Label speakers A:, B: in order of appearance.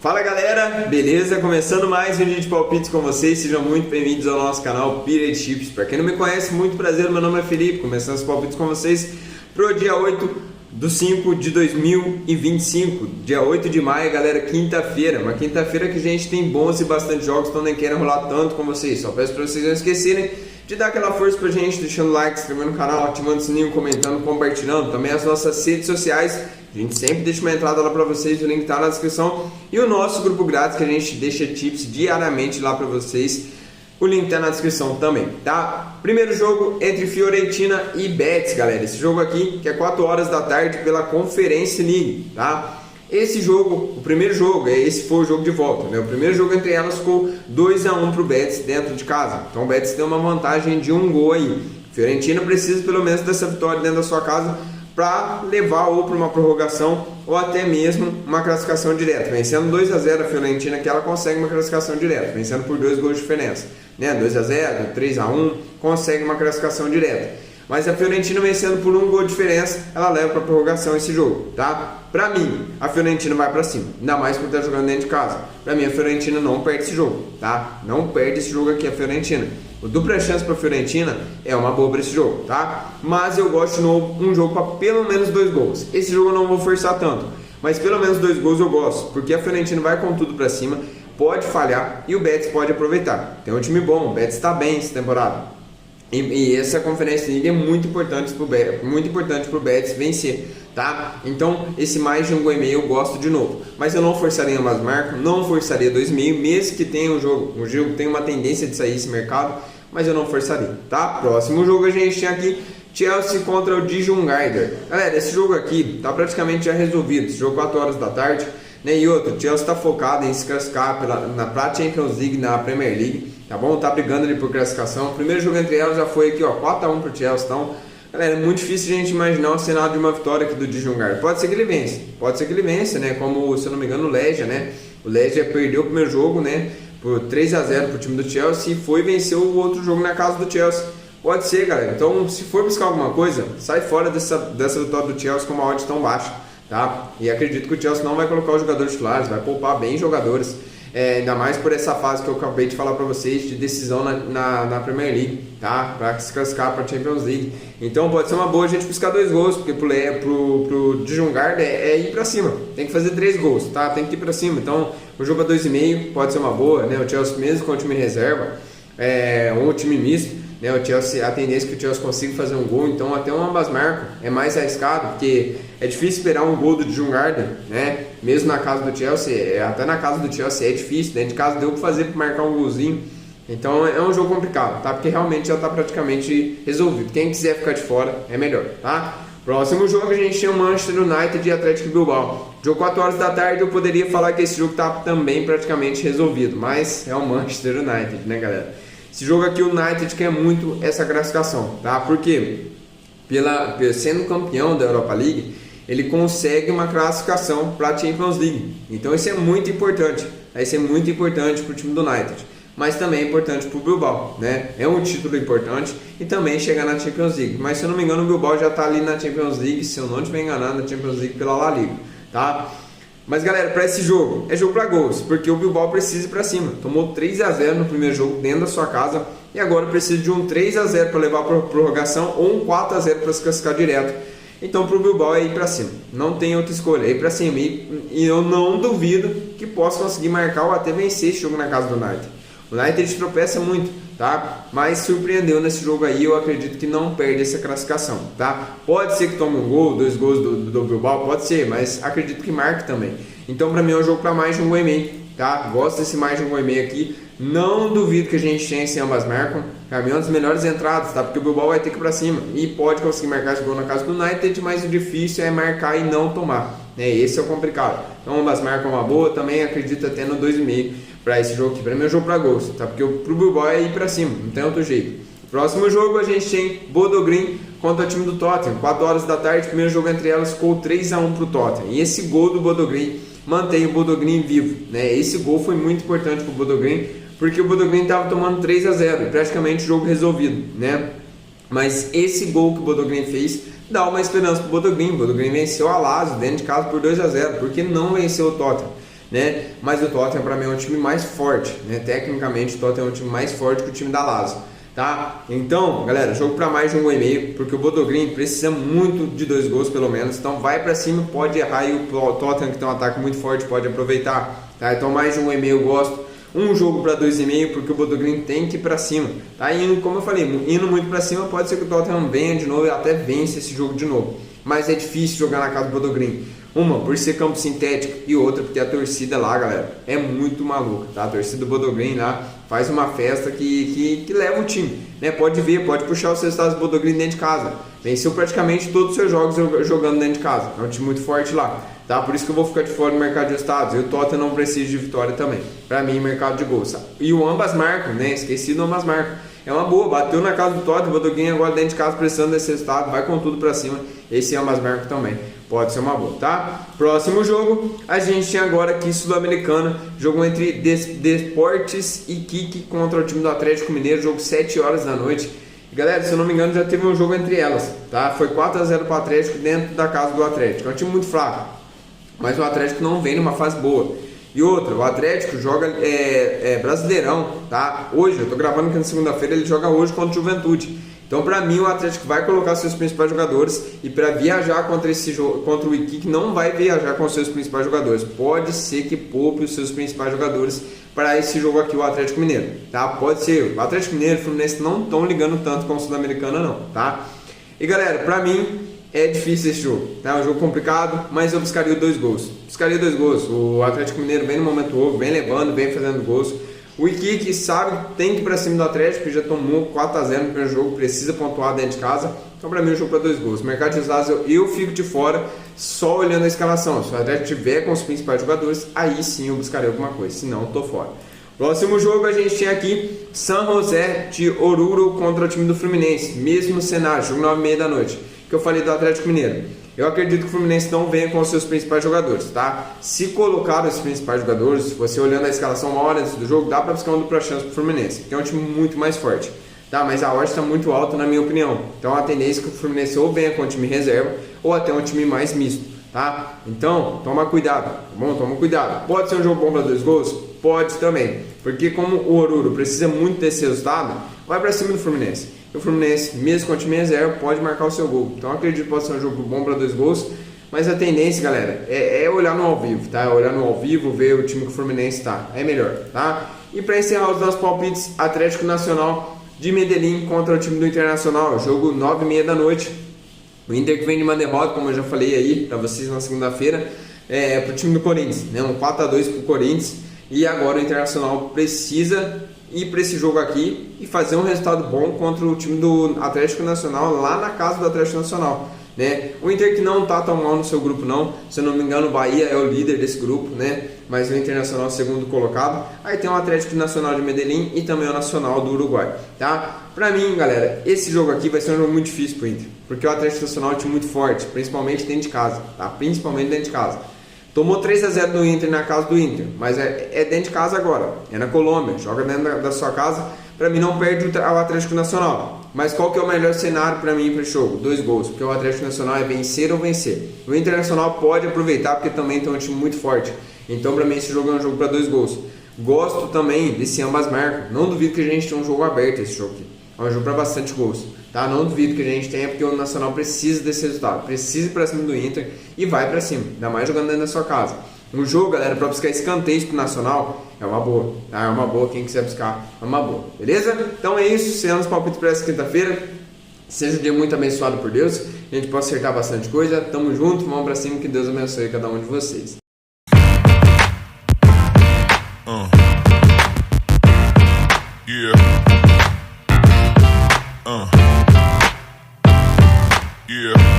A: Fala galera, beleza? Começando mais um vídeo de palpites com vocês, sejam muito bem-vindos ao nosso canal Pirate Chips. Para quem não me conhece, muito prazer, meu nome é Felipe, começando os palpites com vocês pro dia 8/5 de 2025, dia 8 de maio, galera, quinta-feira, uma quinta-feira que a gente tem bons e bastante jogos, então nem quero enrolar tanto com vocês, só peço para vocês não esquecerem de dar aquela força pra gente, deixando like, se inscrevendo no canal, ativando o sininho, comentando, compartilhando, também as nossas redes sociais. A gente sempre deixa uma entrada lá pra vocês, o link tá na descrição. E o nosso grupo grátis que a gente deixa tips diariamente lá pra vocês. O link tá na descrição também, tá? Primeiro jogo entre Fiorentina e Betis, galera. Esse jogo aqui que é 4 horas da tarde pela Conference League, tá? Esse jogo, o primeiro jogo, esse foi o jogo de volta, né? O primeiro jogo entre elas ficou 2-1 pro Betis dentro de casa. Então o Betis tem uma vantagem de 1 gol aí. Fiorentina precisa pelo menos dessa vitória dentro da sua casa para levar ou para uma prorrogação ou até mesmo uma classificação direta. Vencendo 2-0 a Fiorentina, que ela consegue uma classificação direta, vencendo por 2 gols de diferença, né? 2-0, 3-1, consegue uma classificação direta. Mas a Fiorentina vencendo por 1 gol de diferença, ela leva para prorrogação esse jogo, tá? Pra mim, a Fiorentina vai pra cima, ainda mais por estar jogando dentro de casa. Pra mim, a Fiorentina não perde esse jogo, tá? Não perde esse jogo aqui, a Fiorentina. O dupla chance pra Fiorentina é uma boa pra esse jogo, tá? Mas eu gosto de novo um jogo para pelo menos 2 gols. Esse jogo eu não vou forçar tanto, mas pelo menos 2 gols eu gosto, porque a Fiorentina vai com tudo pra cima, pode falhar e o Betis pode aproveitar. Tem um time bom, o Betis tá bem essa temporada. E essa Conference League é muito importante pro Betis vencer, tá? Então esse mais de 1 gol e meio eu gosto de novo, mas eu não forçaria ambas marcas, não forçaria 2,5, mesmo que tenha o jogo tem uma tendência de sair esse mercado, mas eu não forçaria, tá? Próximo jogo a gente tem aqui Chelsea contra o Dijon Garden. Galera, esse jogo aqui tá praticamente já resolvido, esse jogo 4 horas da tarde, né? E outro, o Chelsea está focado em se classificar pra Champions League, na Premier League, tá bom? Tá brigando ali por classificação. O primeiro jogo entre elas já foi aqui, ó, 4-1 pro Chelsea. Então, galera, é muito difícil a gente imaginar o cenário de uma vitória aqui do Dijon Garden. Pode ser que ele vença, né? Como, se eu não me engano, o Legia, né? O Legia perdeu o primeiro jogo, né? Por 3-0 pro time do Chelsea e foi vencer o outro jogo na casa do Chelsea. Pode ser, galera. Então, se for buscar alguma coisa, sai fora dessa vitória do Chelsea com uma odd tão baixa, tá? E acredito que o Chelsea não vai colocar os jogadores titulares, vai poupar bem jogadores. Ainda mais por essa fase que eu acabei de falar para vocês de decisão na Premier League, tá? Para se classificar para a Champions League. Então pode ser uma boa a gente buscar 2 gols, porque pro Dijon Garden é ir para cima. Tem que fazer 3 gols, tá? Tem que ir para cima. Então o jogo a 2,5 pode ser uma boa, né? O Chelsea mesmo com o time reserva, ou o time misto, né? O Chelsea, a tendência é que o Chelsea consiga fazer um gol, então até um ambas marcam é mais arriscado, porque é difícil esperar um gol do Dijon Garden, né? Mesmo na casa do Chelsea, até na casa do Chelsea é difícil, dentro de casa deu para fazer para marcar um golzinho, então é um jogo complicado, tá? Porque realmente já está praticamente resolvido. Quem quiser ficar de fora é melhor, tá? Próximo jogo a gente tem o Manchester United e Atlético Bilbao. Jogo 4 horas da tarde, eu poderia falar que esse jogo está também praticamente resolvido, mas é o Manchester United, né, galera? Esse jogo aqui o United quer muito essa classificação, tá? Porque sendo campeão da Europa League, ele consegue uma classificação para a Champions League. Então isso é muito importante. Vai ser muito importante para o time do United, mas também é importante para o Bilbao, né? É um título importante e também chegar na Champions League. Mas se eu não me engano, o Bilbao já está ali na Champions League, se eu não estiver enganado, na Champions League pela La Liga, tá? Mas galera, para esse jogo, é jogo para gols, porque o Bilbao precisa ir para cima. Tomou 3-0 no primeiro jogo dentro da sua casa e agora precisa de um 3-0 para levar para prorrogação ou um 4-0 para se classificar direto. Então para o Bilbao é ir para cima, não tem outra escolha, é ir para cima. E eu não duvido que possa conseguir marcar ou até vencer esse jogo na casa do United. O United tropeça muito, tá? Mas surpreendeu nesse jogo aí, eu acredito que não perde essa classificação, tá? Pode ser que tome um gol, 2 gols do Bilbao, pode ser, mas acredito que marque também. Então para mim é um jogo para mais de 1 gol e meio, tá? Gosto desse mais de 1 gol e meio aqui. Não duvido que a gente tenha se ambas marcam. Caminhão das melhores entradas, tá? Porque o Bilbao vai ter que ir pra cima e pode conseguir marcar esse gol na casa do United, mas o difícil é marcar e não tomar, né? Esse é o complicado. Então ambas marcam uma boa, também acredito até no 2,5 para esse jogo aqui. Para mim é um jogo para gols, tá? Porque pro Bilbao é ir pra cima, não tem outro jeito. Próximo jogo a gente tem Bodo Glimt contra o time do Tottenham. 4 horas da tarde, primeiro jogo entre elas ficou 3-1 pro Tottenham. E esse gol do Bodo Glimt mantém o Bodo Glimt vivo, né? Esse gol foi muito importante pro Bodo Glimt, porque o Bodo Glimt estava tomando 3-0 e praticamente o jogo resolvido, né? Mas esse gol que o Bodo Glimt fez dá uma esperança para o Bodo Glimt. O Bodo Glimt venceu a Lazio dentro de casa por 2-0, porque não venceu o Tottenham. né? Mas o Tottenham para mim é um time mais forte, né? Tecnicamente o Tottenham é um time mais forte que o time da Lazio, tá? Então, galera, jogo para mais de 1,5, porque o Bodø/Glimt precisa muito de 2 gols pelo menos, então vai para cima, pode errar e o Tottenham, que tem um ataque muito forte, pode aproveitar, tá? Então mais de 1,5 eu gosto. Um jogo para 2,5, porque o Bodø/Glimt tem que ir para cima, tá? E como eu falei, indo muito para cima, pode ser que o Tottenham venha de novo e até vence esse jogo de novo, mas é difícil jogar na casa do Bodø/Glimt. Uma, por ser campo sintético, e outra, porque a torcida lá, galera, é muito maluca, tá? A torcida do Bodø/Glimt lá faz uma festa que leva o time, né? Pode ver, pode puxar os resultados do Bodø/Glimt dentro de casa. Venceu praticamente todos os seus jogos jogando dentro de casa. É um time muito forte lá, tá? Por isso que eu vou ficar de fora do mercado de resultados. E o Tottenham não precisa de vitória também. Pra mim, mercado de gols. E o ambas marcam, né? Esqueci do ambas marcam. É uma boa, bateu na casa do Tottenham, o Bodø/Glimt agora dentro de casa precisando desse resultado, vai com tudo pra cima. Esse ambas marcam também. Pode ser uma boa, tá? Próximo jogo, a gente tem agora aqui Sul-Americana, jogo entre Deportes e Iquique contra o time do Atlético Mineiro, jogo 7 horas da noite. Galera, se eu não me engano, já teve um jogo entre elas, tá? Foi 4-0 para o Atlético dentro da casa do Atlético. É um time muito fraco, mas o Atlético não vem numa fase boa. E outra, o Atlético joga Brasileirão, tá? Hoje, eu tô gravando aqui na segunda-feira, ele joga hoje contra o Juventude. Então, para mim, o Atlético vai colocar seus principais jogadores e para viajar contra esse jogo, contra o Iquique, não vai viajar com seus principais jogadores. Pode ser que poupe os seus principais jogadores para esse jogo aqui, o Atlético Mineiro, tá? Pode ser. O Atlético Mineiro e o Fluminense não estão ligando tanto com o Sul-Americana, não, tá? E galera, para mim é difícil esse jogo, tá? É um jogo complicado, mas eu buscaria 2 gols. Buscaria 2 gols. O Atlético Mineiro vem no momento ovo, vem levando, vem fazendo gols. O Iquique sabe que tem que ir para cima do Atlético, que já tomou 4-0 no primeiro jogo, precisa pontuar dentro de casa. Então, para mim, o jogo para 2 gols. Mercado de resultados, eu fico de fora só olhando a escalação. Se o Atlético tiver com os principais jogadores, aí sim eu buscarei alguma coisa, senão eu tô fora. Próximo jogo a gente tem aqui San José de Oruro contra o time do Fluminense. Mesmo cenário, jogo 9h30 da noite, que eu falei do Atlético Mineiro. Eu acredito que o Fluminense não venha com os seus principais jogadores, tá? Se colocar os principais jogadores, você olhando a escalação uma hora antes do jogo, dá para buscar uma dupla chance pro Fluminense, que é um time muito mais forte, tá? Mas a odd está muito alta na minha opinião. Então a tendência é que o Fluminense ou venha com um time reserva ou até um time mais misto, tá? Então, toma cuidado, tá bom? Toma cuidado. Pode ser um jogo bom para 2 gols? Pode também, porque como o Oruro precisa muito desse resultado, vai para cima do Fluminense. O Fluminense, mesmo com o time reserva, pode marcar o seu gol. Então eu acredito que pode ser um jogo bom para 2 gols. Mas a tendência, galera, é olhar no ao vivo, tá? É olhar no ao vivo, ver o time que o Fluminense tá. É melhor, tá? E para encerrar os nossos palpites, Atlético Nacional de Medellín contra o time do Internacional. Jogo 9h30 da noite. O Inter que vem de uma derrota, como eu já falei aí para vocês na segunda-feira, para o time do Corinthians, né? Um 4-2 para o Corinthians. E agora o Internacional precisa ir para esse jogo aqui e fazer um resultado bom contra o time do Atlético Nacional lá na casa do Atlético Nacional, né? O Inter que não tá tão mal no seu grupo não, se eu não me engano o Bahia é o líder desse grupo, né? Mas o Internacional é o segundo colocado. Aí tem o Atlético Nacional de Medellín e também o Nacional do Uruguai, tá? Pra mim, galera, esse jogo aqui vai ser um jogo muito difícil pro Inter, porque o Atlético Nacional é um time muito forte, principalmente dentro de casa, tá? Principalmente dentro de casa. Tomou 3-0 do Inter na casa do Inter, mas é dentro de casa agora, é na Colômbia, joga dentro da sua casa. Para mim não perde o Atlético Nacional. Mas qual que é o melhor cenário para mim para esse jogo? 2 gols, porque o Atlético Nacional é vencer ou vencer. O Internacional pode aproveitar porque também tem um time muito forte. Então para mim esse jogo é um jogo para 2 gols. Gosto também desse ambas marcas. Não duvido que a gente tenha um jogo aberto esse jogo aqui. É um jogo para bastante gols, tá? Não duvido que a gente tenha, porque o Nacional precisa desse resultado. Precisa ir para cima do Inter e vai para cima. Ainda mais jogando dentro da sua casa. Um jogo, galera, para buscar escanteios pro Nacional é uma boa, tá? É uma boa, quem quiser buscar é uma boa, beleza? Então é isso, sejamos palpites para essa quinta-feira. Seja um dia muito abençoado por Deus, a gente pode acertar bastante coisa. Tamo junto, vamos pra cima, que Deus abençoe cada um de vocês.
B: Yeah.